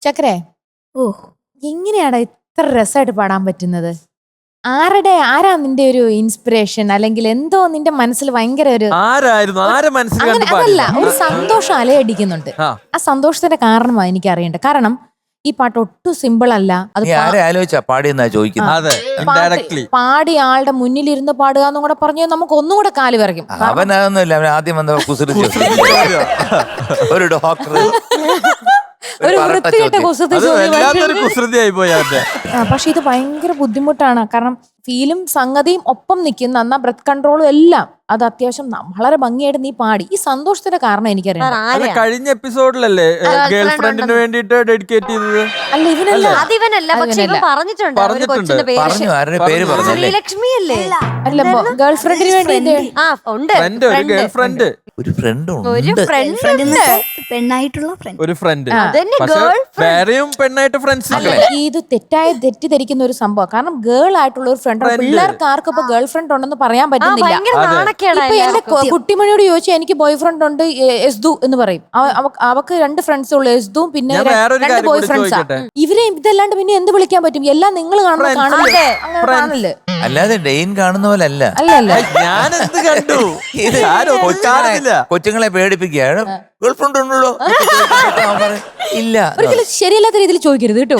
ചക്കരെ, എങ്ങനെയാടാ ഇത്ര രസമായിട്ട് പാടാൻ പറ്റുന്നത്? ആരാ നിന്റെ ഒരു ഇൻസ്പിറേഷൻ, അല്ലെങ്കിൽ എന്തോ നിന്റെ മനസ്സിൽ ഭയങ്കര ഒരു അതല്ല, ഒരു സന്തോഷം അലയടിക്കുന്നുണ്ട്. ആ സന്തോഷത്തിന്റെ കാരണമാണ് എനിക്ക് അറിയേണ്ടത്. കാരണം ഈ പാട്ട് ഒട്ടും സിമ്പിൾ അല്ല. അത് പാടി ആളുടെ മുന്നിലിരുന്ന് പാടുക എന്നും കൂടെ പറഞ്ഞാൽ നമുക്ക് ഒന്നും കൂടെ കാല് വിറയ്ക്കും. ആദ്യം ഒരു ഡോക്ടർ ഒരു വൃത്തികെട്ട പക്ഷെ ഇത് ഭയങ്കര ബുദ്ധിമുട്ടാണ്. കാരണം ഫീലും സംഗതിയും ഒപ്പം നിൽക്കുന്ന എന്നാ ബ്രെത്ത് കൺട്രോളും എല്ലാം അത് അത്യാവശ്യം വളരെ ഭംഗിയായിട്ട് നീ പാടി. ഈ സന്തോഷത്തിന്റെ കാരണം എനിക്കറിയാം. കഴിഞ്ഞ എപ്പിസോഡിലല്ലേ ഗേൾ ഫ്രണ്ടിന് വേണ്ടിട്ട് ഡെഡിക്കേറ്റ് ചെയ്തത്? അല്ല, ഇവനല്ല. പറഞ്ഞിട്ടുണ്ട്. അല്ല, ഗേൾ ഫ്രണ്ടിന് വേണ്ടി ഗേൾ ഫ്രണ്ട്, ഒരു ഫ്രണ്ട്, വേറെയും പെണ്ണായിട്ട് ഫ്രണ്ട്സ്. ഇത് തെറ്റിദ്ധരിക്കുന്ന ഒരു സംഭവം. കാരണം ഗേൾ ആയിട്ടുള്ള ഒരു ഫ്രണ്ട്, പിള്ളേർക്ക് ആർക്കും ഇപ്പൊ ഗേൾ ഫ്രണ്ട് ഉണ്ടെന്ന് പറയാൻ പറ്റുന്നില്ല. ഇപ്പൊ എന്റെ കുട്ടിമണിയോട് ചോദിച്ചാൽ എനിക്ക് ബോയ് ഫ്രണ്ട് ഉണ്ട് എസ്ദു എന്ന് പറയും. അവക്ക് 2 ഫ്രണ്ട്സ് ഉള്ളു, എസ്ദും പിന്നെ 2 ബോയ് ഫ്രണ്ട്സാ. ഇവരെ ഇതല്ലാണ്ട് പിന്നെ എന്ത് വിളിക്കാൻ പറ്റും? എല്ലാം നിങ്ങൾ കാണില്ലേ? അല്ലാതെ ഡെയിൻ കാണുന്ന പോലെ അല്ല. ഞാൻ എന്ത് കണ്ടു? കൊച്ചുങ്ങളെ പേടിപ്പിക്കുകയാണ്. ഗേൾഫ്രണ്ട് ഉണ്ടല്ലോ ഇല്ല, ഒരിക്കലും ശരിയല്ലാത്ത രീതിയിൽ ചോദിക്കരുത് കേട്ടോ.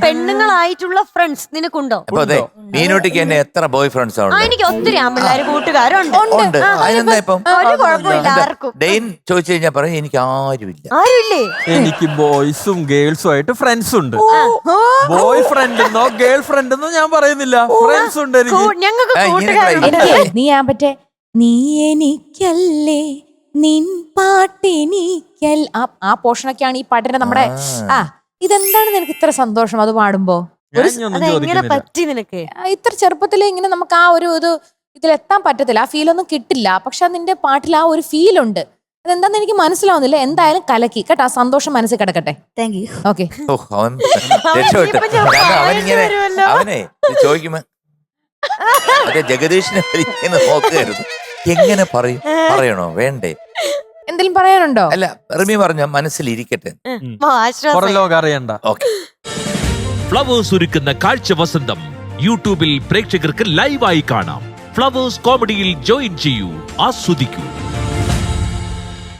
പെണ്ണുങ്ങളായിട്ടുള്ള ഫ്രണ്ട്സ് നിനക്കുണ്ടോ? അതെ, മീനോട്ടിക്ക് തന്നെ എത്ര ബോയ് ഫ്രണ്ട്സ് ആണ്? എനിക്ക് ഒത്തിരി ആമ്പിള്ളേര് കൂട്ടുകാരുണ്ട്. അതിനെന്താ ഇപ്പം ആർക്കും ഡെയിൻ ചോദിച്ചു കഴിഞ്ഞാൽ പറയും എനിക്ക് ആരുമില്ല. ആരുമില്ലേ? എനിക്ക് ബോയ്സും ഗേൾസും ആയിട്ട് ഫ്രണ്ട്സ് ഉണ്ട്. ബോയ് ഫ്രണ്ട് എന്നോ ഗേൾ ഫ്രണ്ട് എന്നോ ഞാൻ പറയുന്നില്ല, ഫ്രണ്ട്സ് ഉണ്ട് ഞങ്ങൾക്ക്. നീ ആ പറ്റേ നീ എനിക്കല്ലേ നിൻ പാട്ടിനിക്കൽ ആ പോർഷനൊക്കെയാണ് ഈ പാട്ടിന്റെ നമ്മുടെ ഇതെന്താണ് നിനക്ക് ഇത്ര സന്തോഷം അത് പാടുമ്പോ? പറ്റി നിനക്ക് ഇത്ര ചെറുപ്പത്തില് ഇങ്ങനെ നമുക്ക് ആ ഒരു ഇതിലെത്താൻ പറ്റത്തില്ല, ആ ഫീലൊന്നും കിട്ടില്ല. പക്ഷെ നിന്റെ പാട്ടിൽ ആ ഒരു ഫീലുണ്ട്. അതെന്താന്ന് എനിക്ക് മനസ്സിലാവുന്നില്ല. എന്തായാലും കലക്കി കേട്ടോ. ആ സന്തോഷം മനസ്സിൽ കിടക്കട്ടെ. ഓക്കെ. അവനെ ചോദിക്കുമ്പോ ജഗദീഷിനെ നോക്കുകയായിരുന്നു. എങ്ങനെ പറയണോ വേണ്ടേ? എന്തെങ്കിലും പറയാനുണ്ടോ? അല്ല, റിമി പറഞ്ഞ മനസ്സിലിരിക്കട്ടെ. അറിയണ്ട. ഫ്ലവേഴ്സ് ഒരുക്കുന്ന കാഴ്ച വസന്തം യൂട്യൂബിൽ പ്രേക്ഷകർക്ക് ലൈവായി കാണാം. ഫ്ലവേഴ്സ് കോമഡിയിൽ ജോയിൻ ചെയ്യൂ, ആസ്വദിക്കൂ.